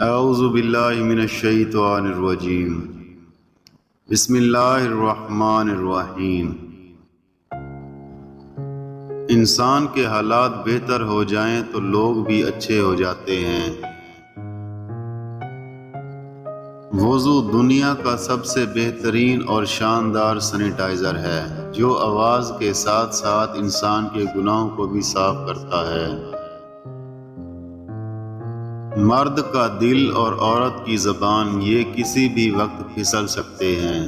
اعوذ باللہ من الشیطان الرجیم بسم اللہ الرحمن الرحیم۔ انسان کے حالات بہتر ہو جائیں تو لوگ بھی اچھے ہو جاتے ہیں۔ وضو دنیا کا سب سے بہترین اور شاندار سینیٹائزر ہے جو آواز کے ساتھ ساتھ انسان کے گناہوں کو بھی صاف کرتا ہے۔ مرد کا دل اور عورت کی زبان یہ کسی بھی وقت پھسل سکتے ہیں۔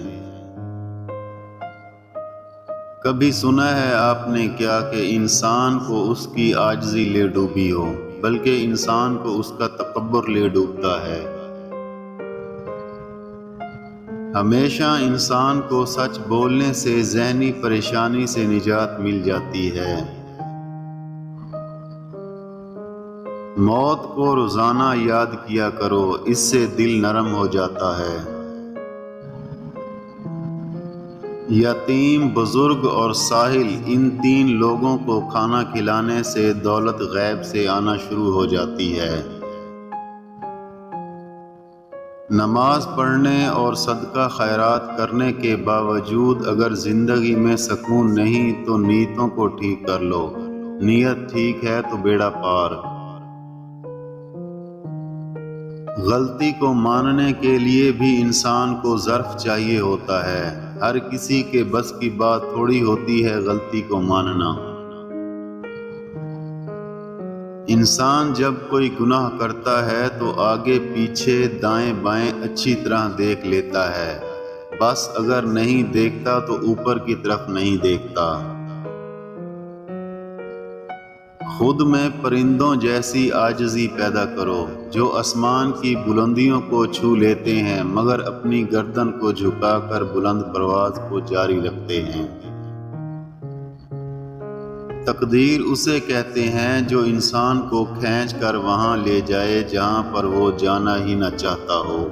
کبھی سنا ہے آپ نے کیا کہ انسان کو اس کی عاجزی لے ڈوبی ہو، بلکہ انسان کو اس کا تکبر لے ڈوبتا ہے۔ ہمیشہ انسان کو سچ بولنے سے ذہنی پریشانی سے نجات مل جاتی ہے۔ موت کو روزانہ یاد کیا کرو، اس سے دل نرم ہو جاتا ہے۔ یتیم، بزرگ اور ساحل، ان تین لوگوں کو کھانا کھلانے سے دولت غیب سے آنا شروع ہو جاتی ہے۔ نماز پڑھنے اور صدقہ خیرات کرنے کے باوجود اگر زندگی میں سکون نہیں تو نیتوں کو ٹھیک کر لو، نیت ٹھیک ہے تو بیڑا پار۔ غلطی کو ماننے کے لیے بھی انسان کو ظرف چاہیے ہوتا ہے۔ ہر کسی کے بس کی بات تھوڑی ہوتی ہے غلطی کو ماننا۔ انسان جب کوئی گناہ کرتا ہے تو آگے پیچھے دائیں بائیں اچھی طرح دیکھ لیتا ہے، بس اگر نہیں دیکھتا تو اوپر کی طرف نہیں دیکھتا۔ خود میں پرندوں جیسی عاجزی پیدا کرو جو آسمان کی بلندیوں کو چھو لیتے ہیں مگر اپنی گردن کو جھکا کر بلند پرواز کو جاری رکھتے ہیں۔ تقدیر اسے کہتے ہیں جو انسان کو کھینچ کر وہاں لے جائے جہاں پر وہ جانا ہی نہ چاہتا ہو۔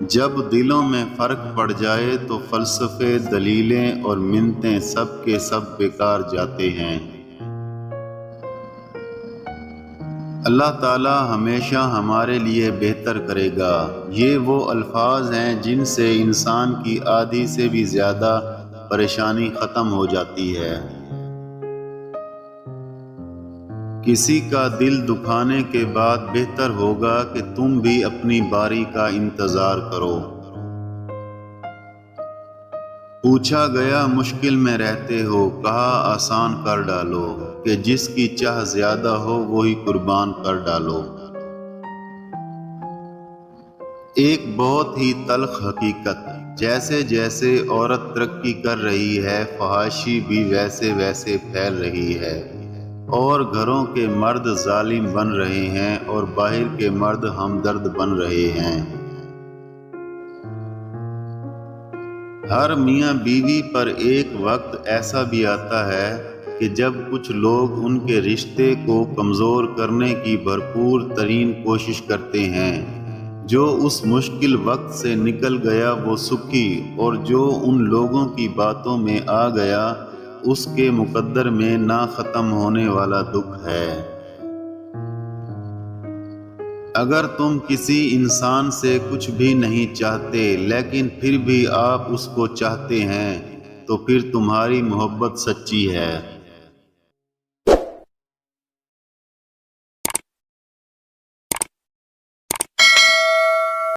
جب دلوں میں فرق پڑ جائے تو فلسفے، دلیلیں اور منتیں سب کے سب بیکار جاتے ہیں۔ اللہ تعالی ہمیشہ ہمارے لیے بہتر کرے گا۔ یہ وہ الفاظ ہیں جن سے انسان کی آدھی سے بھی زیادہ پریشانی ختم ہو جاتی ہے۔ کسی کا دل دکھانے کے بعد بہتر ہوگا کہ تم بھی اپنی باری کا انتظار کرو۔ پوچھا گیا مشکل میں رہتے ہو، کہا آسان کر ڈالو، کہ جس کی چاہ زیادہ ہو وہی قربان کر ڈالو۔ ایک بہت ہی تلخ حقیقت، جیسے جیسے عورت ترقی کر رہی ہے فحاشی بھی ویسے ویسے پھیل رہی ہے، اور گھروں کے مرد ظالم بن رہے ہیں اور باہر کے مرد ہمدرد بن رہے ہیں۔ ہر میاں بیوی پر ایک وقت ایسا بھی آتا ہے کہ جب کچھ لوگ ان کے رشتے کو کمزور کرنے کی بھرپور ترین کوشش کرتے ہیں۔ جو اس مشکل وقت سے نکل گیا وہ سکھی، اور جو ان لوگوں کی باتوں میں آ گیا اس کے مقدر میں نہ ختم ہونے والا دکھ ہے۔ اگر تم کسی انسان سے کچھ بھی نہیں چاہتے لیکن پھر بھی آپ اس کو چاہتے ہیں تو پھر تمہاری محبت سچی ہے۔